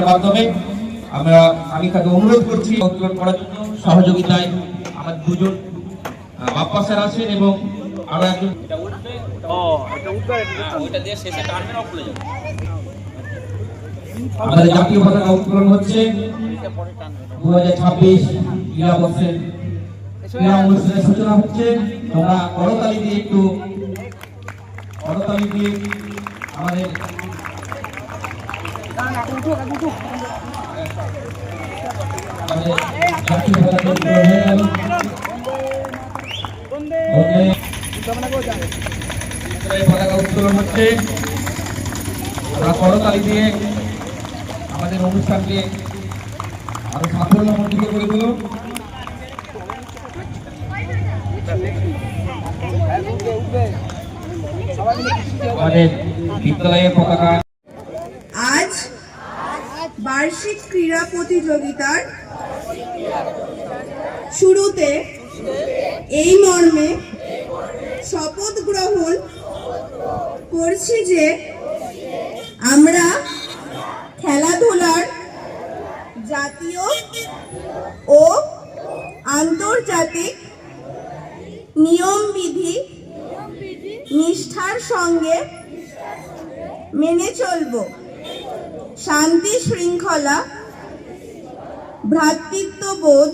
মাধ্যমে আমি তাকে অনুরোধ করছি উত্তোলন করার জন্য। সহযোগিতায় আমার দুজন বাপ্পা স্যার আছেন এবং আরো একজন। আমাদের জাতীয় পতাকা উত্তোলন হচ্ছে 2026 ক্রীড়া বর্ষের ক্রীড়া অনুষ্ঠানের সূচনা হচ্ছে। তোমরা করতালি দিয়ে আমাদের জাতীয় পতাকা উত্তোলন হয়ে গেল। পতাকা উত্তোলন হচ্ছে। আমরা করতালি দিয়ে আমাদের অনুষ্ঠানকে আরো সাফল্যমণ্ডিত করে তুলুন। আমাদের বিদ্যালয়ের পতাকা আজ বার্ষিক ক্রীড়া প্রতিযোগিতার শুরুতে এই মর্মে শপথ গ্রহণ করছি যে আমরা খেলাধুলার জাতীয় ও আন্তর্জাতিক নিয়মবিধি নিষ্ঠার সঙ্গে মেনে চলব। শান্তি শৃঙ্খলা, ভ্রাতৃত্ববোধ,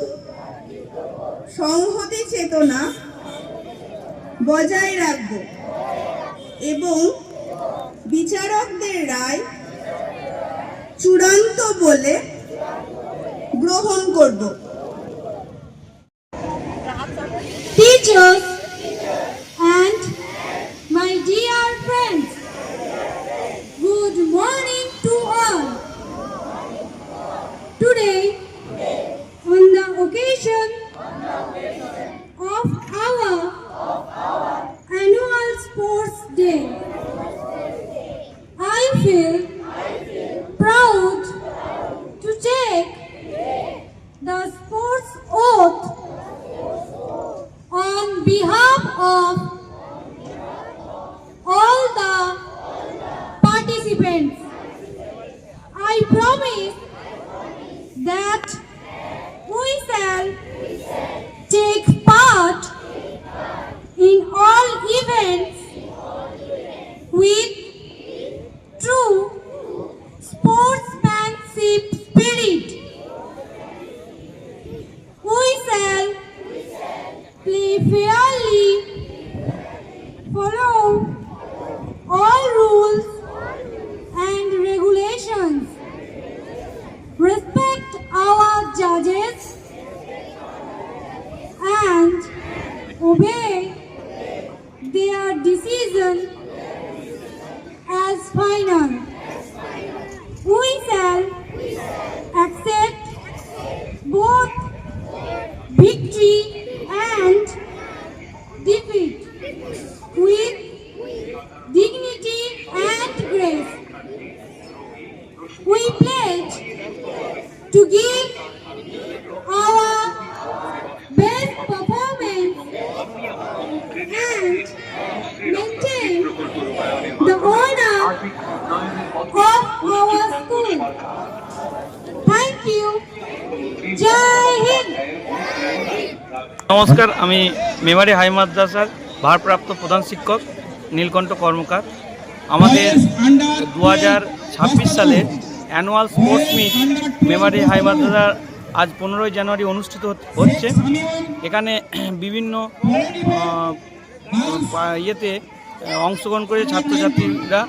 সংহতি চেতনা বজায় রাখব এবং বিচারকদের রায় চূড়ান্ত বলে গ্রহণ করব। Teachers and my dear friends, good morning to all. Today, on the occasion of our annual sports day, I feel proud to take the sports oath on behalf of all the participants. I promise that we shall take part in all events with true sportsmanship spirit. We shall play fairly, follow all rules and regulations, respect our judges, and obey their decision as final. We shall accept both victory and defeat with dignity and grace. We pledge to give our best performance and maintain the honor of our school. Thank you. Jai Hind. নমস্কার, আমি Memari high মাদ্রাসার ভারপ্রাপ্ত প্রধান শিক্ষক নীলকণ্ঠ কর্মকার। আমাদের 2026 সালে annual sports meet Memari high মাদ্রাসার আজ 15ই জানুয়ারি অনুষ্ঠিত হচ্ছে। এখানে বিভিন্ন ইয়েতে অংশগ্রহণ করে ছাত্রছাত্রীরা।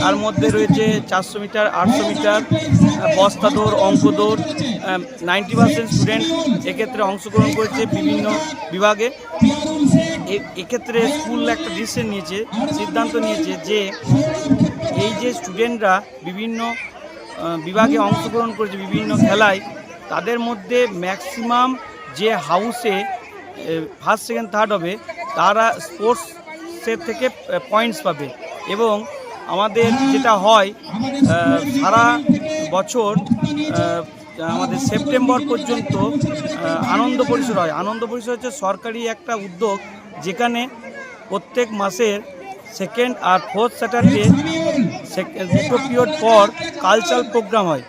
তার মধ্যে রয়েছে 400 মিটার, 800 মিটার, বস্তা দৌড়, অঙ্ক দৌড়। 90% স্টুডেন্ট এক্ষেত্রে অংশগ্রহণ করেছে বিভিন্ন বিভাগে। এক্ষেত্রে স্কুল একটা সিদ্ধান্ত নিয়েছে যে এই যে স্টুডেন্টরা বিভিন্ন বিভাগে অংশগ্রহণ করেছে বিভিন্ন খেলায়, তাদের মধ্যে ম্যাক্সিমাম যে হাউসে ফার্স্ট সেকেন্ড থার্ড হবে তারা স্পোর্টসের থেকে পয়েন্টস পাবে। এবং আমাদের যেটা হয় সারা বছর আমাদের সেপ্টেম্বর পর্যন্ত আনন্দ পরিসর হয়। আনন্দ পরিসর হচ্ছে সরকারি একটা উদ্যোগ, যেখানে প্রত্যেক মাসের সেকেন্ড আর ফোর্থ স্যাটারডে দুটো পিরিয়ড পর কালচারাল প্রোগ্রাম হয়।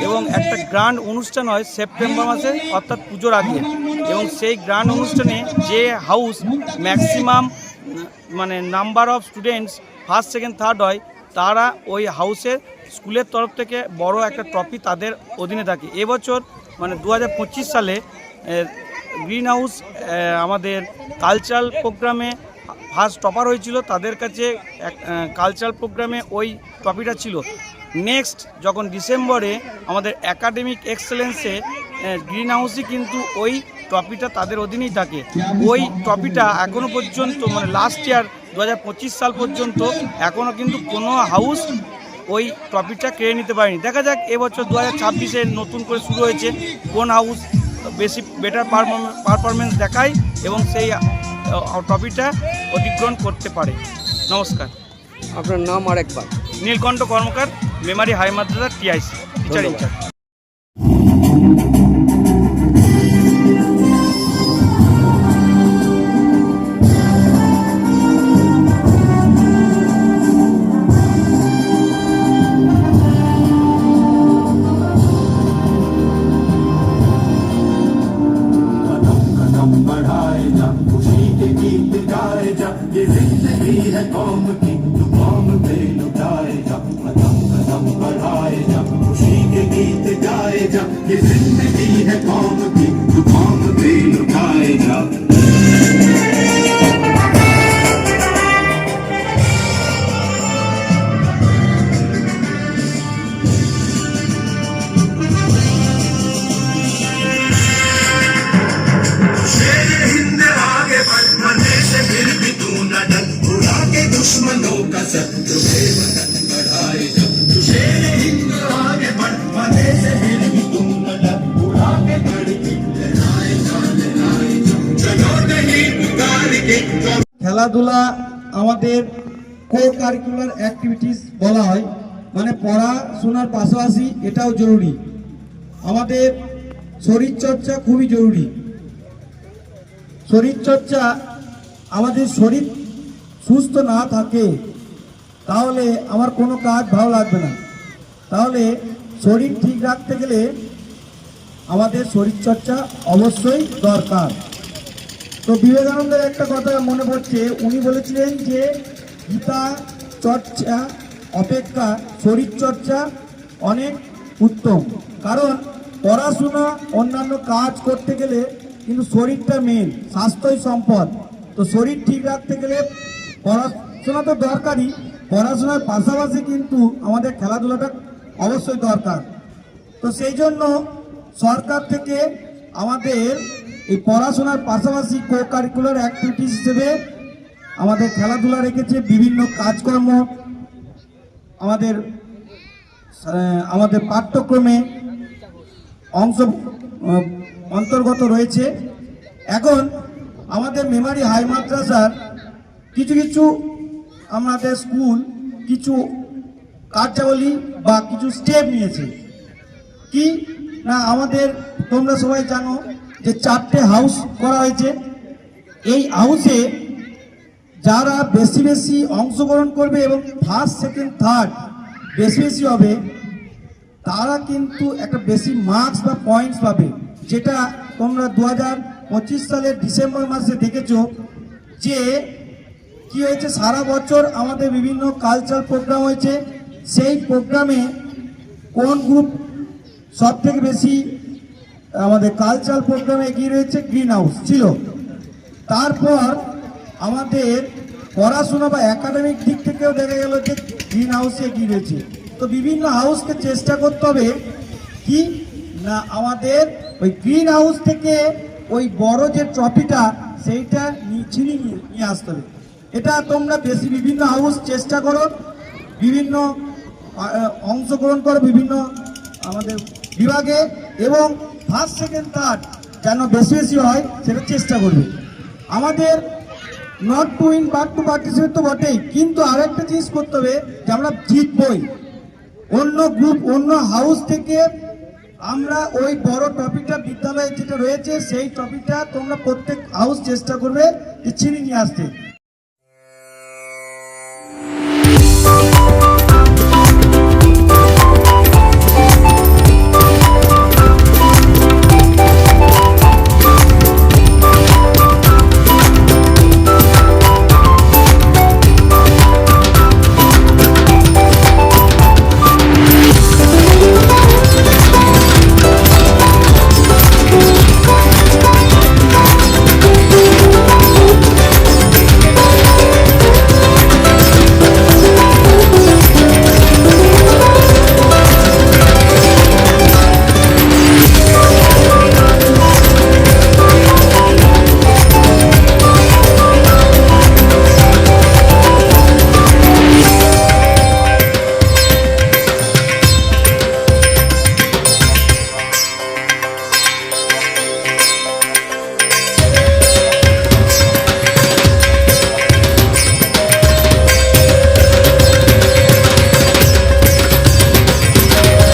এবং একটা গ্র্যান্ড অনুষ্ঠান হয় সেপ্টেম্বর মাসে অর্থাৎ পুজোর আগে, এবং সেই গ্র্যান্ড অনুষ্ঠানে যে হাউস ম্যাক্সিমাম মানে number of students first second third হয় তারা ওই হাউসের স্কুলের তরফ থেকে বড় একটা ট্রফি তাদের অধীনে থাকে। এবছর মানে 2025 সালে গ্রিন হাউস আমাদের কালচারাল প্রোগ্রামে ফার্স্ট টপার হয়েছিল, তাদের কাছে কালচারাল প্রোগ্রামে ওই ট্রফিটা ছিল। নেক্সট যখন ডিসেম্বরে আমাদের একাডেমিক এক্সেলেন্সে গ্রিন হাউসই কিন্তু ওই ট্রফিটা তাদের অধীনেই থাকে। ওই ট্রফিটা এখনও পর্যন্ত মানে লাস্ট ইয়ার 2025 সাল পর্যন্ত এখনও কিন্তু কোনো হাউস ওই ট্রফিটা কেড়ে নিতে পারেনি। দেখা যাক এবছর 2026-এ নতুন করে শুরু হয়েছে, কোন হাউস বেশি বেটার পারফরমেন্স দেখায় এবং সেই ট্রফিটা অধিগ্রহণ করতে পারে। নমস্কার। আপনার নাম আর একবার। নীলকণ্ঠ কর্মকার, মেমারি হাই মাদ্রাসা টিআইসি টিচার ইনচার্জ। बढ़ाए जा, खुशी के गीत गाए जा, ये जिंदगी है कौम की, तू कौम पे लुटाए जा। कदम कदम बढ़ाए जा, खुशी के गीत गाए जा, ये जिंदगी है कौम की, तू कौम पे लुटाए जा। दुश्मनों का शत्रु वतन बढ़ाए जा, तू शेर हिंद आगे बढ़, मने से फिर भी तुम न डर, उड़ा के बड़ी लड़ाई जा, चलो नहीं पुकार के। খেলাধুলা আমাদের কো কারিকুলার অ্যাক্টিভিটিস বলা হয়, মানে পড়াশোনার পাশাপাশি এটাও জরুরি। আমাদের শরীরচর্চা খুবই জরুরি। শরীরচর্চা, আমাদের শরীর সুস্থ না থাকে তাহলে আমার কোনো কাজ ভালো লাগবে না। তাহলে শরীর ঠিক রাখতে গেলে আমাদের শরীরচর্চা অবশ্যই দরকার। তো বিবেকানন্দের একটা কথা মনে পড়ছে, উনি বলেছিলেন যে গীতা চর্চা অপেক্ষা শরীরচর্চা অনেক উত্তম। কারণ পড়াশোনা অন্যান্য কাজ করতে গেলে কিন্তু শরীরটা মেন, স্বাস্থ্যই সম্পদ। তো শরীর ঠিক রাখতে গেলে পড়াশোনা তো দরকারই, পড়াশোনার পাশাপাশি কিন্তু আমাদের খেলাধুলাটা অবশ্যই দরকার। তো সেই জন্য সরকার থেকে আমাদের এই পড়াশোনার পাশাপাশি কো কারিকুলার অ্যাক্টিভিটিস হিসেবে আমাদের খেলাধুলা রেখেছে। বিভিন্ন কাজকর্ম আমাদের পাঠ্যক্রমে অন্তর্গত রয়েছে। এখন আমাদের মেমারি হাই মাদ্রাসার কিছু কিছু আমাদের স্কুল কিছু কার্যাবলী বা কিছু স্টেপ নিয়েছে। কি না, আমাদের তোমরা সবাই জানো যে 4টে হাউস করা হয়েছে। এই হাউসে যারা বেশি বেশি অংশগ্রহণ করবে এবং ফার্স্ট সেকেন্ড থার্ড বেশি হবে তারা কিন্তু একটা বেশি মার্কস বা পয়েন্টস পাবে, যেটা তোমরা 2025 সালের ডিসেম্বর মাসে দেখেছো যে কি হয়েছে। সারা বছর আমাদের বিভিন্ন কালচারাল প্রোগ্রাম হয়েছে, সেই প্রোগ্রামে কোন গ্রুপ সব থেকে বেশি আমাদের কালচারাল প্রোগ্রামে এগিয়ে রয়েছে, গ্রিন হাউস ছিল। তারপর আমাদের পড়াশোনা বা একাডেমিক দিক থেকেও দেখা গেল যে গ্রিন হাউসে এগিয়ে রয়েছে। তো বিভিন্ন হাউসকে চেষ্টা করতে হবে কি না আমাদের ওই গ্রিন হাউস থেকে ওই বড় যে ট্রফিটা সেইটা ছিনিয়ে নিয়ে আসতে হবে। এটা তোমরা বেশি বিভিন্ন হাউস চেষ্টা করো, বিভিন্ন অংশগ্রহণ করো বিভিন্ন আমাদের বিভাগে, এবং ফার্স্ট সেকেন্ড থার্ড যেন বেশি বেশি হয় সেটা চেষ্টা করবে। আমাদের not to win but to participate তো বটেই, কিন্তু আরেকটা জিনিস করতে হবে যে আমরা জিতবই। অন্য গ্রুপ অন্য হাউস থেকে আমরা ওই বড় টপিকটা বিদ্যালয়ে যেটা রয়েছে সেই টপিকটা তোমরা প্রত্যেক হাউস চেষ্টা করবে যে ছিনিয়ে নিয়ে আসতে।